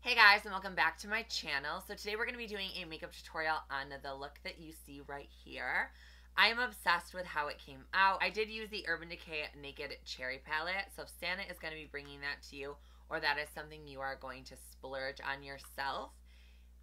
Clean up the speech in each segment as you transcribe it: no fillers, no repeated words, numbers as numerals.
Hey guys, and welcome back to my channel. So today we're going to be doing a makeup tutorial on the look that you see right here. I am obsessed with how it came out. I did use the Urban Decay Naked Cherry Palette, so if Santa is going to be bringing that to you, or that is something you are going to splurge on yourself,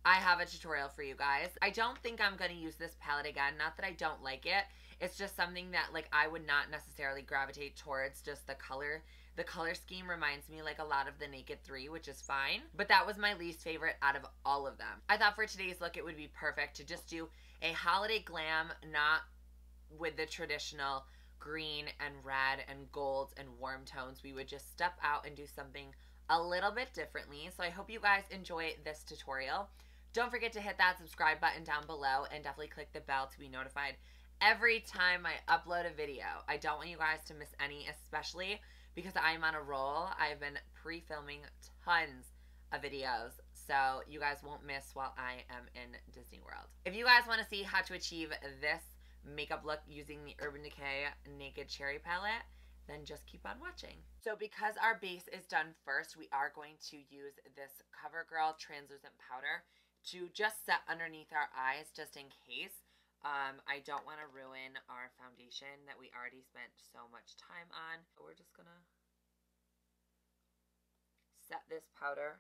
I have a tutorial for you guys. I don't think I'm going to use this palette again. Not that I don't like it. It's just something that I would not necessarily gravitate towards. Just the color. The color scheme reminds me a lot of the Naked 3, which is fine. But that was my least favorite out of all of them. I thought for today's look it would be perfect to just do a holiday glam, not with the traditional green and red and gold and warm tones. We would just step out and do something a little bit differently. So I hope you guys enjoy this tutorial. Don't forget to hit that subscribe button down below and definitely click the bell to be notified every time I upload a video. I don't want you guys to miss any, especially because I'm on a roll. I've been pre-filming tons of videos, so you guys won't miss while I am in Disney World. If you guys want to see how to achieve this makeup look using the Urban Decay Naked Cherry Palette, then just keep on watching. So because our base is done first, we are going to use this CoverGirl translucent powder to just set underneath our eyes just in case. I don't want to ruin our foundation that we already spent so much time on. So we're just going to set this powder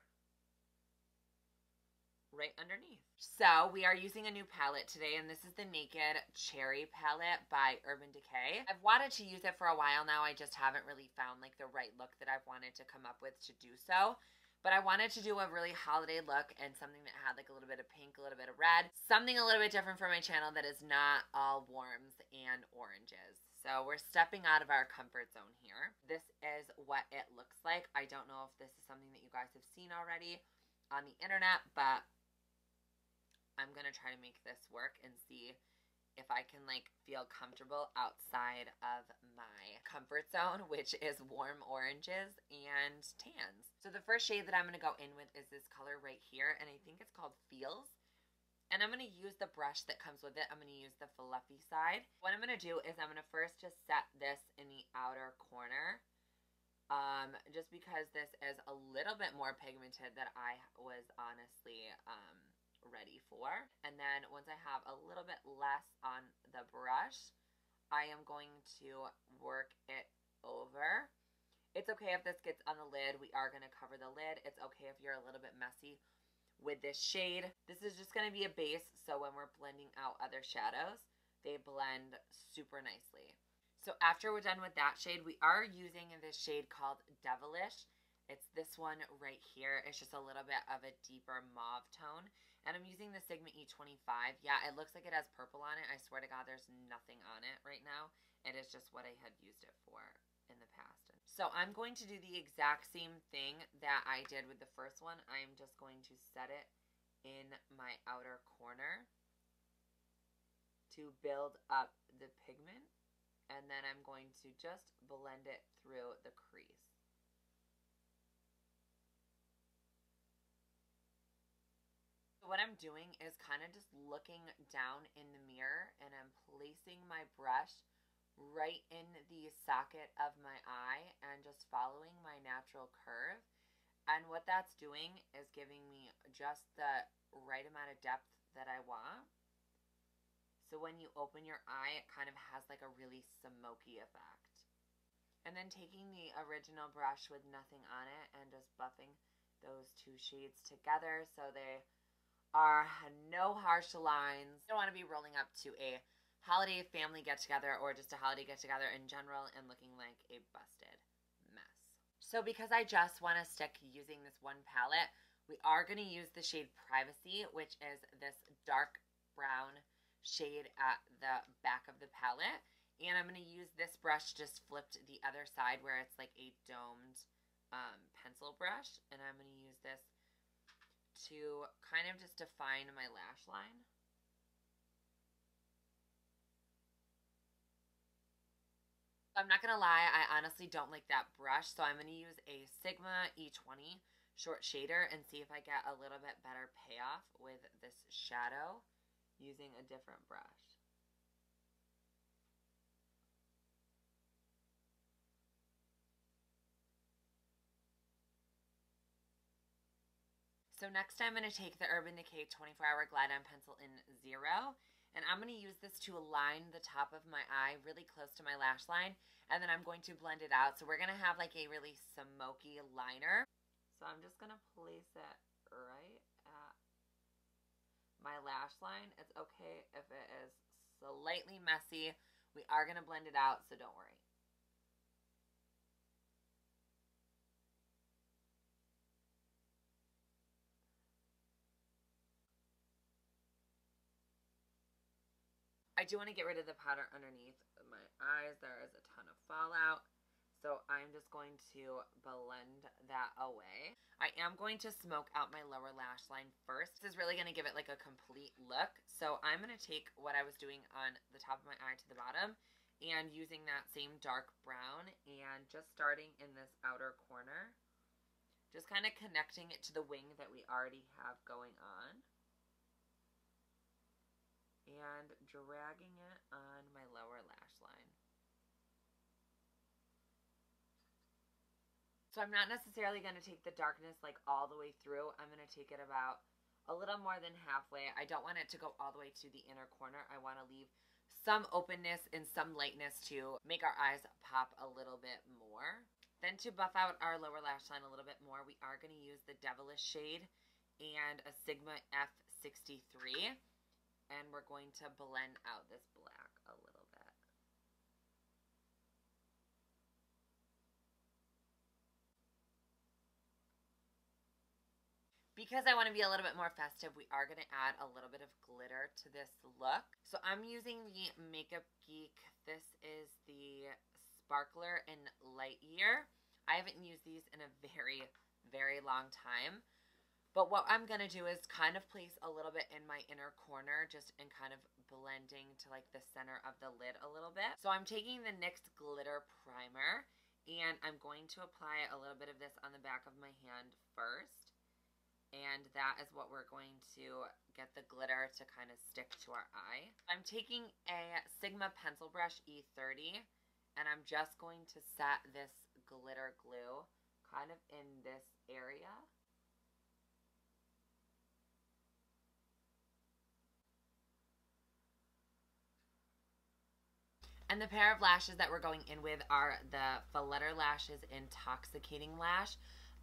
right underneath. So we are using a new palette today, and this is the Naked Cherry Palette by Urban Decay. I've wanted to use it for a while now. I just haven't really found the right look that I've wanted to come up with to do so. But I wanted to do a really holiday look and something that had a little bit of pink, a little bit of red. Something a little bit different for my channel that is not all warms and oranges. So we're stepping out of our comfort zone here. This is what it looks like. I don't know if this is something that you guys have seen already on the internet, but I'm going to try to make this work and see if I can feel comfortable outside of my comfort zone, which is warm oranges and tans. So the first shade that I'm going to go in with is this color right here, and I think it's called Feels. And I'm going to use the brush that comes with it. I'm going to use the fluffy side. What I'm going to do is I'm going to first just set this in the outer corner, just because this is a little bit more pigmented than I was honestly ready for. And then once I have a little bit less on the brush, I am going to work it over. It's okay if this gets on the lid. We are going to cover the lid. It's okay if you're a little bit messy with this shade. This is just going to be a base, so when we're blending out other shadows, they blend super nicely. So after we're done with that shade, we are using this shade called Devilish. It's this one right here. It's just a little bit of a deeper mauve tone. And I'm using the Sigma E25. Yeah, it looks like it has purple on it. I swear to God, there's nothing on it right now. It is just what I had used it for in the past. So I'm going to do the exact same thing that I did with the first one. I'm just going to set it in my outer corner to build up the pigment. And then I'm going to just blend it through the crease. What I'm doing is kind of just looking down in the mirror, and I'm placing my brush right in the socket of my eye and just following my natural curve. And what that's doing is giving me just the right amount of depth that I want. So when you open your eye, it kind of has a really smoky effect. And then taking the original brush with nothing on it and just buffing those two shades together so they are no harsh lines. I don't want to be rolling up to a holiday family get-together or just a holiday get-together in general and looking like a busted mess. So because I just want to stick using this one palette, we are going to use the shade Privacy, which is this dark brown shade at the back of the palette. And I'm going to use this brush just flipped the other side where it's a domed pencil brush. And I'm going to use this to kind of just define my lash line. I'm not gonna lie, I honestly don't like that brush, so I'm gonna use a Sigma E20 short shader and see if I get a little bit better payoff with this shadow using a different brush. So next I'm going to take the Urban Decay 24-Hour Glide On Pencil in 0, and I'm going to use this to align the top of my eye really close to my lash line, and then I'm going to blend it out. So we're going to have like a really smoky liner. So I'm just going to place it right at my lash line. It's okay if it is slightly messy. We are going to blend it out, so don't worry. I do want to get rid of the powder underneath my eyes. There is a ton of fallout. So I'm just going to blend that away. I am going to smoke out my lower lash line first. This is really going to give it like a complete look. So I'm going to take what I was doing on the top of my eye to the bottom and using that same dark brown and just starting in this outer corner, just kind of connecting it to the wing that we already have going on. And dragging it on my lower lash line. So I'm not necessarily going to take the darkness like all the way through. I'm going to take it about a little more than halfway. I don't want it to go all the way to the inner corner. I want to leave some openness and some lightness to make our eyes pop a little bit more. Then to buff out our lower lash line a little bit more, we are going to use the Devilish shade and a Sigma F63. And we're going to blend out this black a little bit. Because I want to be a little bit more festive, we are going to add a little bit of glitter to this look. So I'm using the Makeup Geek. This is the Sparkler in Light Year. I haven't used these in a very, very long time. But what I'm going to do is kind of place a little bit in my inner corner, just in kind of blending to like the center of the lid a little bit. So I'm taking the NYX Glitter Primer, and I'm going to apply a little bit of this on the back of my hand first. And that is what we're going to get the glitter to kind of stick to our eye. I'm taking a Sigma Pencil Brush E30, and I'm just going to set this glitter glue kind of in this area. And the pair of lashes that we're going in with are the Flutter Lashes Intoxicating Lash.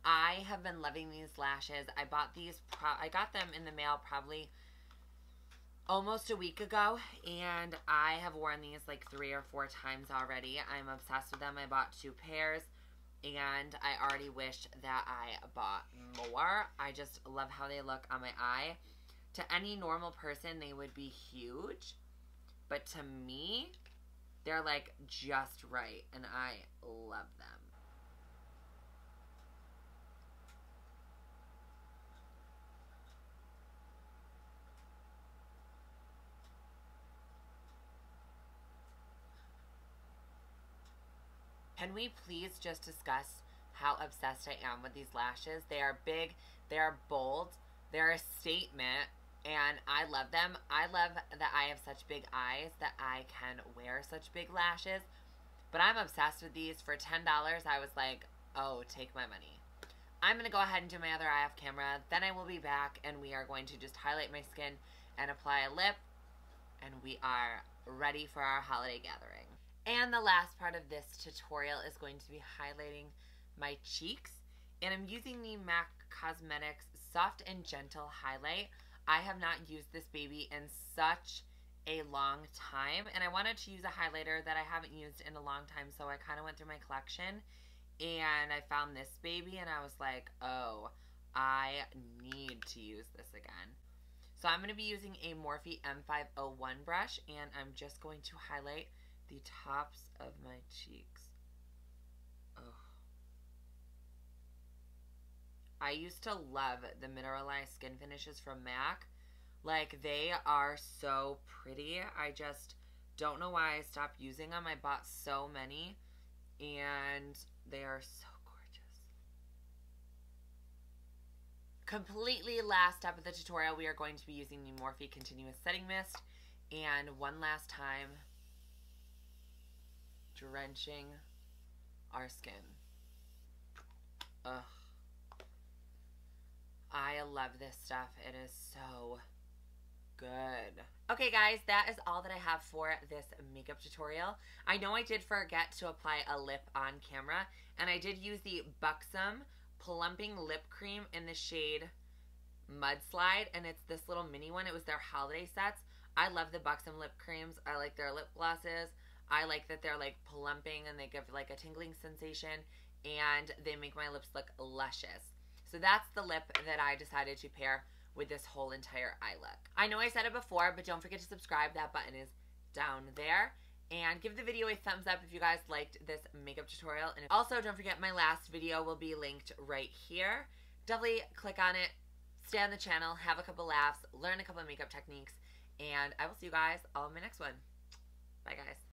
I have been loving these lashes. I bought these, I got them in the mail probably almost a week ago, and I have worn these like 3 or 4 times already. I'm obsessed with them. I bought 2 pairs, and I already wish that I bought more. I just love how they look on my eye. To any normal person, they would be huge, but to me, they're like just right, and I love them. Can we please just discuss how obsessed I am with these lashes? They are big, they are bold, they're a statement, and I love them. I love that I have such big eyes that I can wear such big lashes, but I'm obsessed with these. For $10, I was like, oh, take my money. I'm going to go ahead and do my other eye off camera, then I will be back, and we are going to just highlight my skin and apply a lip, and we are ready for our holiday gathering. And the last part of this tutorial is going to be highlighting my cheeks. And I'm using the MAC Cosmetics Soft and Gentle Highlight. I have not used this baby in such a long time. And I wanted to use a highlighter that I haven't used in a long time. So I kind of went through my collection. And I found this baby. And I was like, oh, I need to use this again. So I'm going to be using a Morphe M501 brush. And I'm just going to highlight the tops of my cheeks. Ugh. I used to love the Mineralized Skinfinishes from MAC. Like, they are so pretty. I just don't know why I stopped using them. I bought so many, and they are so gorgeous. Completely last step of the tutorial, we are going to be using the Morphe Continuous Setting Mist, and one last time, drenching our skin. Ugh. I love this stuff. It is so good. Okay guys, that is all that I have for this makeup tutorial. I know I did forget to apply a lip on camera, and I did use the Buxom Plumping Lip Cream in the shade Mudslide, and it's this little mini one. It was their holiday sets. I love the Buxom lip creams. I like their lip glosses. I like that they're like plumping and they give like a tingling sensation, and they make my lips look luscious. So that's the lip that I decided to pair with this whole entire eye look. I know I said it before, but don't forget to subscribe. That button is down there. And give the video a thumbs up if you guys liked this makeup tutorial. And also, don't forget my last video will be linked right here. Definitely click on it, stay on the channel, have a couple laughs, learn a couple of makeup techniques, and I will see you guys all in my next one. Bye guys.